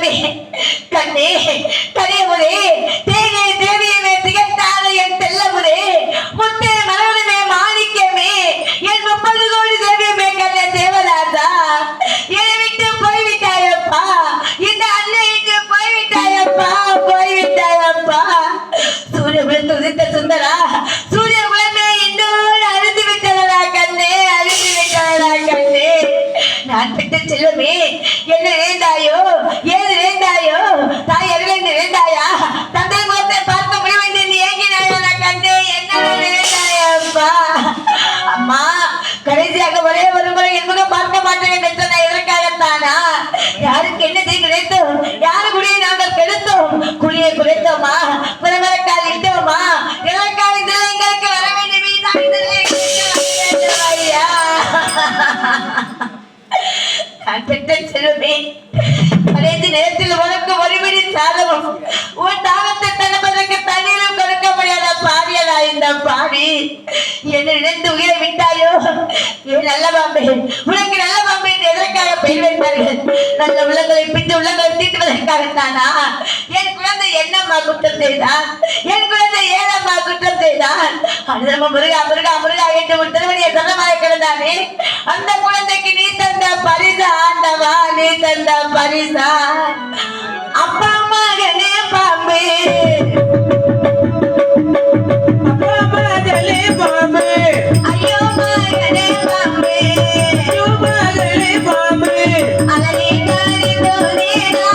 செல்வமே கண்ணே கரியமுதே தேனே தேவியமே திகட்டாத என் செல்லமுதே முத்தே மரவனமே மாணிக்கமே என் 30 கோடி தேவியமே கண்ணே தேவராஜா என்னை விட்டு போய்விட்டாயப்பா இந்த அன்னை விட்டு போய்விட்டாயப்பா சூரிய குலத்து உதித்த சுந்தரா சூரிய குலமே இன்னொரு அழுது விட்டதா கண்ணே அழுது விட்டதா கண்ணே நான் பெற்ற செல்வமே என்ன வேண்டாயோ ஏது வேண்டாயோ தாய் அருள் வேண்டாயா தந்தை முகத்தை பார்க்க முடியும் என்று ஏங்கினாயோ கண்ணே என்ன வேண்டாயப்பா அம்மா கடைசியாக ஒரே ஒரு முறை என் முகம் பார்க்க மாட்டேன் என்று சொன்ன எதற்காகத்தானா யாருக்கு என்ன செய்ய கிடைத்தோம் யாரு குடியை நாங்கள் கெடுத்தோம் குடியை குறைத்தோமா புறமரக்கால் இட்டோமா எதற்காக எங்களுக்கு வர வேண்டும் நான் பெற்ற செல்வமே கடைசி நேரத்தில் உனக்கு ஒருவரி சாதமும் உன் தாகத்தை தடுப்பதற்கு தண்ணீரும் கொடுக்க முடியாத பாவியலா இந்த பாவி என்னை நினைத்து உயிரை விட்டாயோ ஏன் நல்ல பாம்பே உனக்கு நல்ல பாம்பே என்று எதற்காக பெயர் வைத்தார்கள் நல்ல உள்ளங்களை பிடித்து உள்ளங்களை தீட்டுவதற்காகத்தானா என் குழந்தை என்னம்மா குற்றம் செய்தான் என் குழந்தை ஏனம்மா குற்றம் செய்தான் அனுதம முருகா முருகா முருகா என்று உன் திருவடியை சொந்தமாக கிடந்தானே அந்த குழந்தைக்கு நீ தந்த பரிசா ஆண்டவா நீ தந்த பரிசா அப்பா மகனே பாம்பே அப்பா மகனே பாம்பே ஐயோ மகனே பாம்பே ஐயோ மகனே பாம்பே அலறி காரி தோரேனா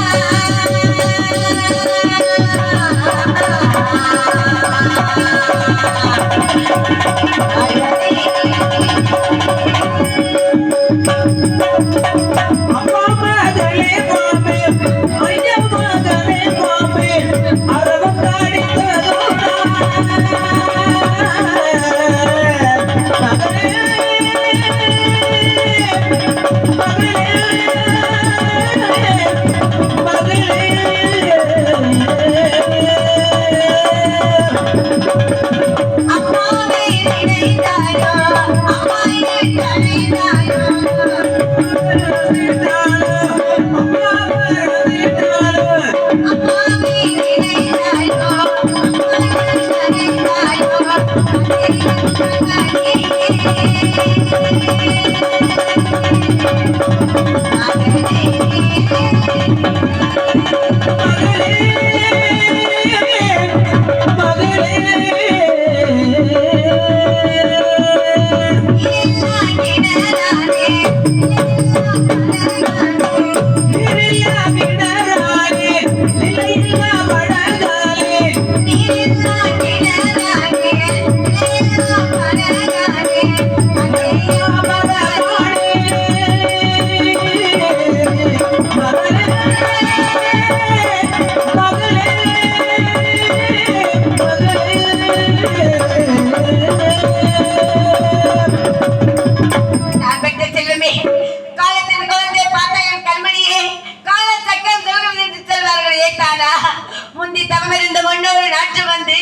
முந்தி தவமிருந்த முன்னோரு நாட்டு வந்து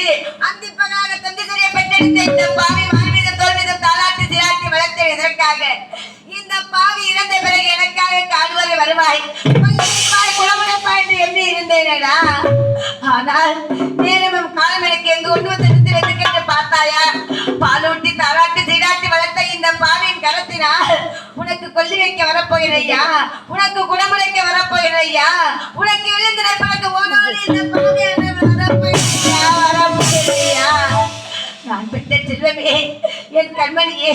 அந்திப்பனாக தந்தை பெற்றெடுத்த இந்த பாவி மார்மீதம் தோல்மீதம் தாளாட்டி சிராட்டி வளர்த்த இதற்காக இந்த பாவி இறந்த பிறகு எனக்காக காடுவரை வருவாய் குளமுடப்பாய் என்று எண்ணி இருந்தேனடா ஆனால் நேரமும் காலம் எனக்கு எங்கு ஒன்று வந்து வைத்துக்கென்று பார்த்தாயா பாலூட்டி தாளாட்டி சீராட்டி வளர்த்த இந்த பாவியின் கரத்தினால் உனக்கு கொல்லி வைக்க வரப்போகிறையா உனக்கு குணமுடைக்க வரப்போகிறையா உனக்கு விழுந்திட பிறகு ஓனோடு இந்த பாவியான வரப்போகிறையா நான் பெற்ற செல்வமே என் கண்மணியே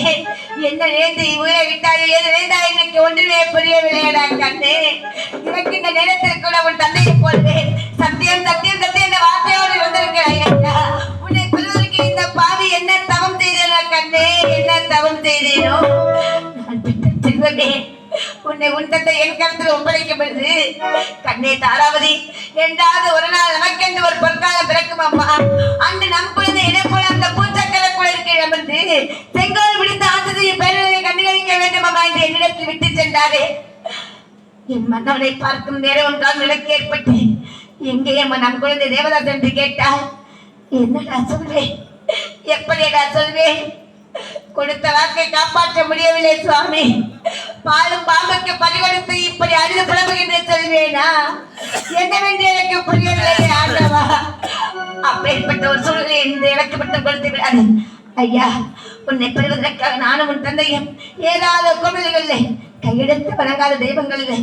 என்ன நேர்ந்து உயிரை விட்டாயோ ஏது வேண்டாய் எனக்கு ஒன்றுமே புரியவில்லையடா கண்ணே எனக்கு இந்த நேரத்தில் கூட உன் தந்தையை போலவே சத்தியம் சத்தியம் சத்தியம் என்ற வார்த்தையோடு வந்திருக்கிறாய் உன்னை கொள்வதற்கு இந்த பாவி என்ன தவம் செய்தேனோ கண்ணே என்ன தவம் செய்தேனோ நான் பெற்ற செல்வமே உன்னை உன் தந்தை என் கருத்தில் ஒப்படைக்கப்படுது கண்ணே தாராவதி என்றாவது ஒரு நாள் நமக்கென்று ஒரு பொற்காலம் பிறக்கும் அம்மா அன்று நம் குழந்தை இதை போல அந்த பூச்சக்கர குழந்தை அமர்ந்து செங்கோல் விடுத்த ஆசிரியை பேரழகை கண்டுகளிக்க வேண்டும் அம்மா என்று என்னிடத்தில் விட்டு சென்றாரே என் மன்னவனை பார்க்கும் நேரம் ஒன்றால் விளக்கு ஏற்பட்டு எங்கே அம்மா நம் குழந்தை தேவதாஸ் என்று கேட்டால் என்னடா சொல்வேன் எப்படிடா சொல்வேன் கொடுத்த வாக்கை காப்பாற்ற முடியவில்லை சுவாமி பாலும் பாம்புக்கு பறிகொடுத்து இப்படி அழுது புலம்புகின்ற சொல்வேனா? என்னவென்று எனக்கு புரியவில்லை ஆண்டவா. அப்பேற்பட்ட ஒரு சூழ்நிலை இந்த எனக்கு மட்டும் கொடுத்து விடாது ஐயா. உன்னை பெறுவதற்காக நானும் உன் தந்தையும் ஏதாவது கோவில்களில்லை கையெடுத்து வணங்காத தெய்வங்களில்லை.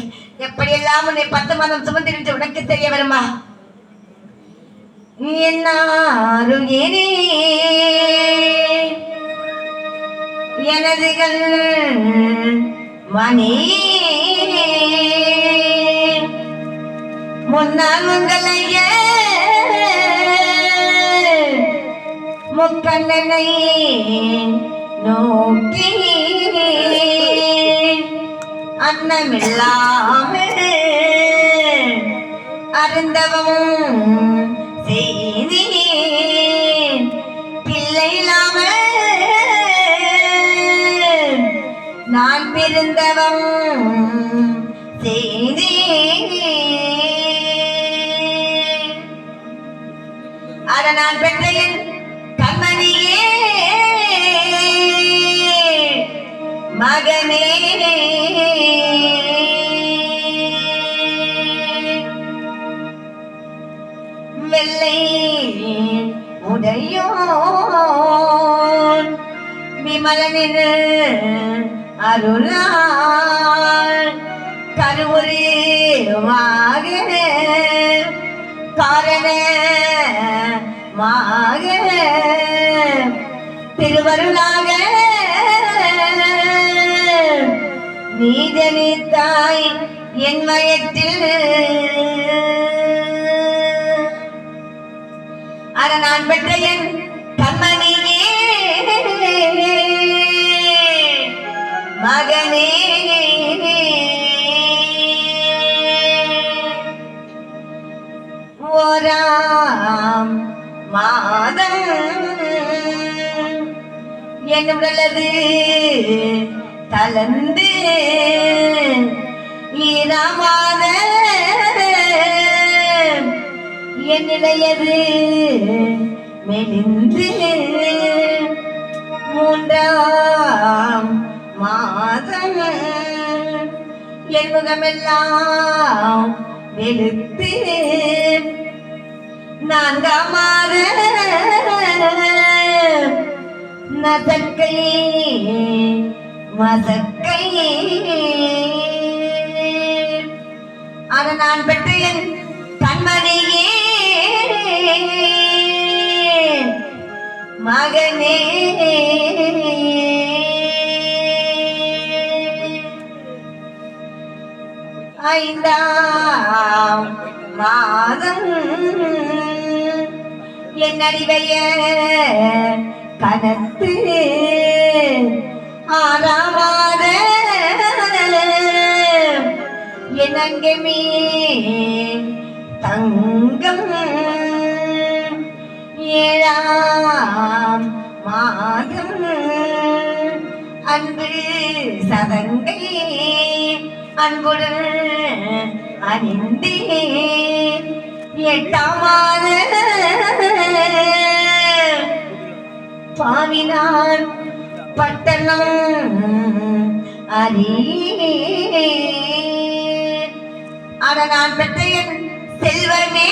எப்படியெல்லாம் உன்னை 10 மாதம் சுமந்து என்று உனக்கு தெரிய வருமா? என்னாருயிரே எனதுகள் மணி முன்னால் உங்களைய முக்கண்ணனை நோக்கி அன்னமில்லாம அருந்தவம் செய்தேன். பிள்ளை இல்லாம நான் பிறந்தவம் செய்தேன். அத நான் பெற்ற என் கண்மணியே மகனே வெள்ளை உடையோன் விமலனின் அருளால் கருவுருவாக காரணமாக திருவருளாக நீ ஜனித்தாய் என் வயத்தில். அத நான் பெற்ற என் கண்மணியே மகனே ஓராம் மாதம் என் உடலது கலந்து ஈரமாத என் நிலையது மெலிந்து 3ஆம் மாதம் என் முகமெல்லாம் வெளுத்து 4ஆம் மாத நசக்கை மசக்கை அத நான் பெற்ற என் கண்மணியே மகனே. 5ஆம் மாதம் என் அறிவைய கனத்து 6ஆம் மாத என் அங்கமே தங்கம் 7ஆம் மாதம் அன்பு சதங்கை அன்புடன் அணிந்தே 8ஆம் மாத பாவினான் பட்டணம் அறியே. அட நான் பெற்ற என் செல்வமே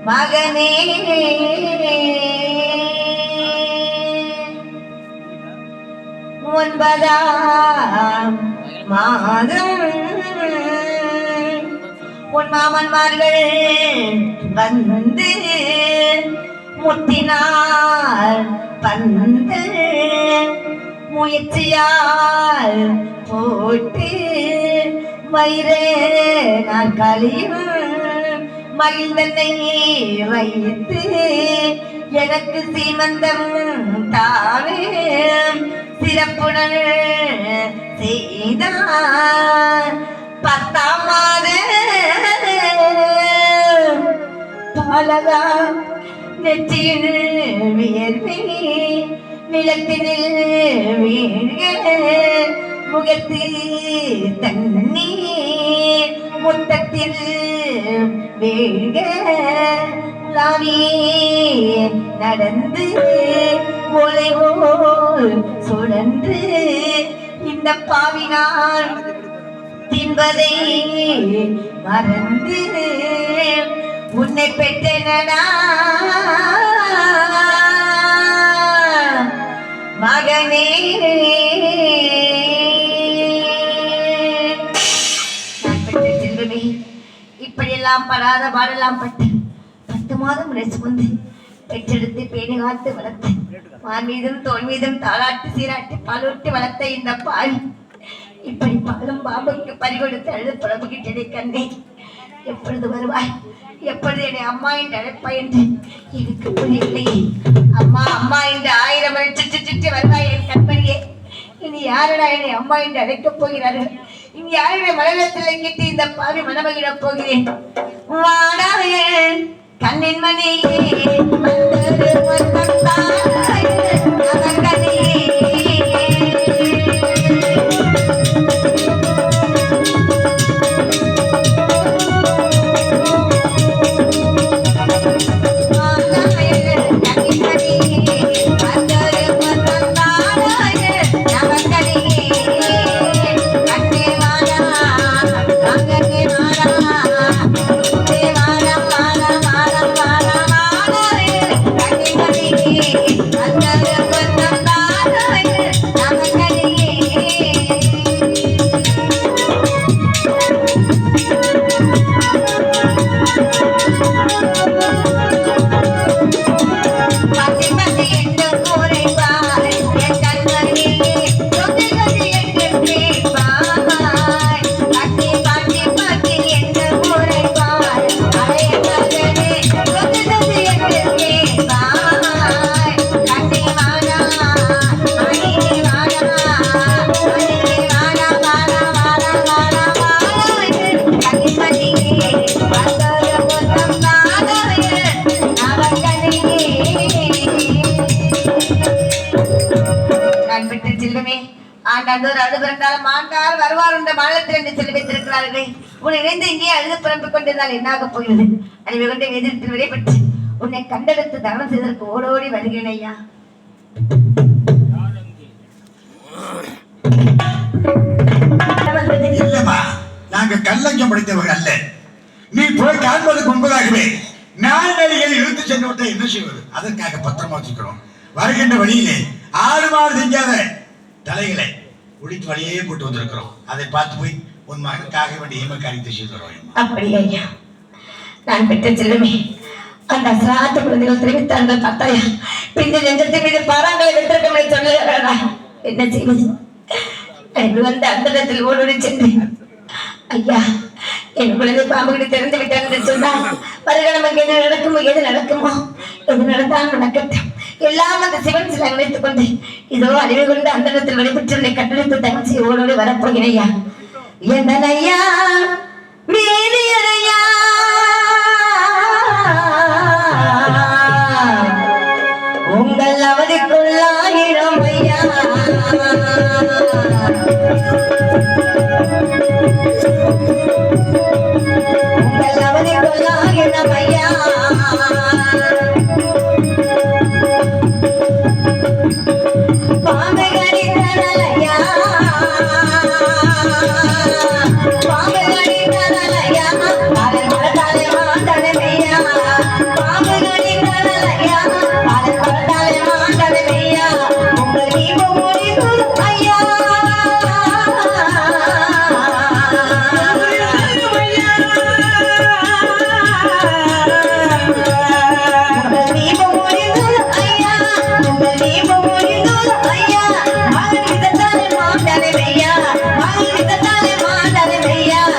மகனே 9ஆம் மாதம் உன் மாமன்மார்கள் வந்து முத்தினார் பந்து முயற்சியால் போட்டு வயிறு நாற்காலியும் மகிழ்ந்தனை வைத்து எனக்கு சீமந்தம் தாவே சிறப்புடன் செய்தார். 10ஆம் மாத பாலகா நெற்றியில் வியர்வை நிலத்தினில் வீழ்க முகத்து தண்ணீர் முத்தத்தில் வீழ்க தானே நடந்து ஒலை போல் சுழன்று இந்த பாவினால் தின்பதை மறந்து உன்னை பெற்றனடா மகனே. நான் பெற்ற செல்வமே, இப்படியெல்லாம் படாத பாடலாம் பட்டு 10 மாதம் சுமந்து பெற்றெடுத்து பேணி காத்து வளர்த்து மார் மீதும் தோல் மீதும் தாளாட்டு சீராட்டி பாலூட்டி வளர்த்த இந்த பாவி இப்படி பாலும் பாம்புக்கு பறிகொடுத்து அழுது புலம்புகிட்டதை கண்டேன். எப்பொழுது வருவாய், எப்பொழுது என்னை அம்மா என்று அழைப்பாய் என்று எனக்கு புரியவில்லையே. அம்மா அம்மா என்று 1000 முறை சுற்றி சுற்றி வருவாய் என் கண்மணியே. இனி யாரடா என்னை அம்மா என்று அழைக்கப் போகிறார்கள்? இனி யாருடைய மலையத்தில் எங்கிட்டு இந்த பாவி மனமகிழப் போகிறேன். வாடாய கண்ணின் மணியே வருவார் என்ற மாநிலத்தில் என்று சொல்லி வைத்திருக்கிறார்களே. உன்னை இணைந்து இங்கே அழுது புறம்பிக் கொண்டிருந்தால் என்னாக போகிறது? அறிவை கொண்டு எதிர்த்து விடைபெற்று உன்னை கண்டெடுத்து தகனம் செய்ததற்கு ஓடோடி வருகிறேன் ஐயா. இல்லம்மா, நாங்க கல்லஞ்சம் படித்தவர்கள் அல்ல. நீ போய் காண்பதற்கு முன்பதாகவே நாய்நடிகளை இழுத்து சென்று விட்ட என்ன செய்வது? அதற்காக பத்திரமா வச்சுக்கிறோம். வருகின்ற வழியிலே 6 மாடு செஞ்சாத தலைகளை உடித்து வழியே போட்டு வந்திருக்கிறோம். அதை பார்த்து போய் உன் மகனுக்காக வேண்டிய காரியத்தை செய்து வருவோம். அப்படி ஐயா, நான் பெற்ற செல்வமே, அந்த அசராத்த குழந்தைகள் தெரிவித்தார்கள் பார்த்தாயா, பின்பு நெஞ்சத்தின் மீது பாறாங்களை வெற்றிடமே சொல்லுகிறாரா? என்ன செய்வது? எனக்கு வந்த அந்த இடத்தில் ஓடோடி சென்றேன். ஐயா, என் குழந்தை பாம்புகளை திறந்து விட்டார் என்று சொன்னால் வருகிற நமக்கு என்ன நடக்குமோ, எது நடக்குமோ, எது நடந்தாலும் நடக்கட்டும், எல்லாம் அந்த சிவன் சில நினைத்துக் கொண்டு இதோ அறிவு கொண்டு அந்த இடத்தில் வழிபெற்று கட்டளித்து தங்கச்சி ஓடோடு வரப்போகிறையா. என்னையா மீறியறையா உங்கள் அவதிக்குள்ளாயிரம் ஐயா. உங்கள் அவதிக்குள்ளாயிரம் ஐயா. பாம்பு கடித்தனலையா, பாம்பு கடித்தனலையா, அதன் படத்தாலே மாண்டனையா, பாம்பு கடித்தனலையா, அதன் படத்தாலே மாண்டனையா. உங்கள் தீபம் முடிவு ஐயா. Yeah.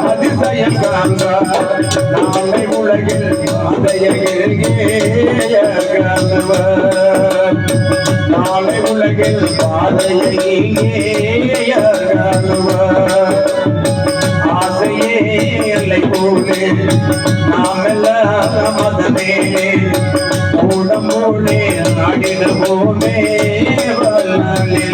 அதிசயம் காண்பார் நாளை உலகில் காணுவர் நாளை உலகில் பாதையை காணுவர் ஆசையே எல்லை போலே நாமெல்லாம் மதமேலே கூடமோலே நாடிடுவோமே வல்லாலே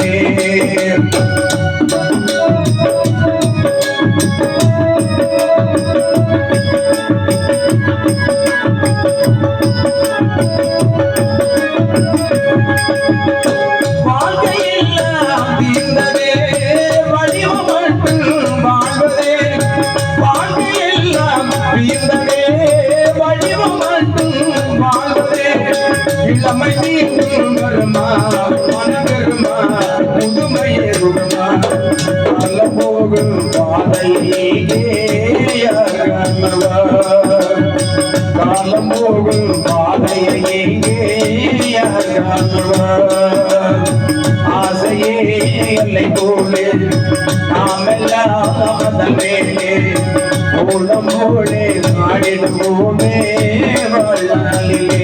இளமை நீக்கும் வருமா மனப்பெருமா முதுமையே வருமா அல்ல போகும் பாதையே காலம் போகும் பாதையே ஆசையே எல்லை போலே நாமெல்லாம் மேலே ஓலம் போலே நாடிடுவோமே வாழ்நாளிலே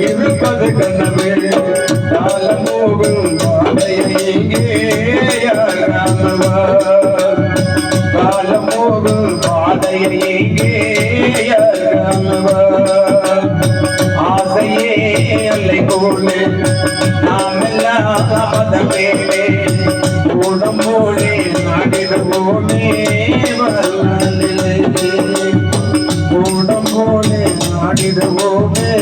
இருப்பது கண்ணவே காலம் போகும் பாதையே காலம் போகும் பாதையே ஆசையே அல்லை போலே நாமெல்லாம் மதமேலே கூடம் போலே நாடிடுவோமே கூடம் போலே நாடிடுவோமே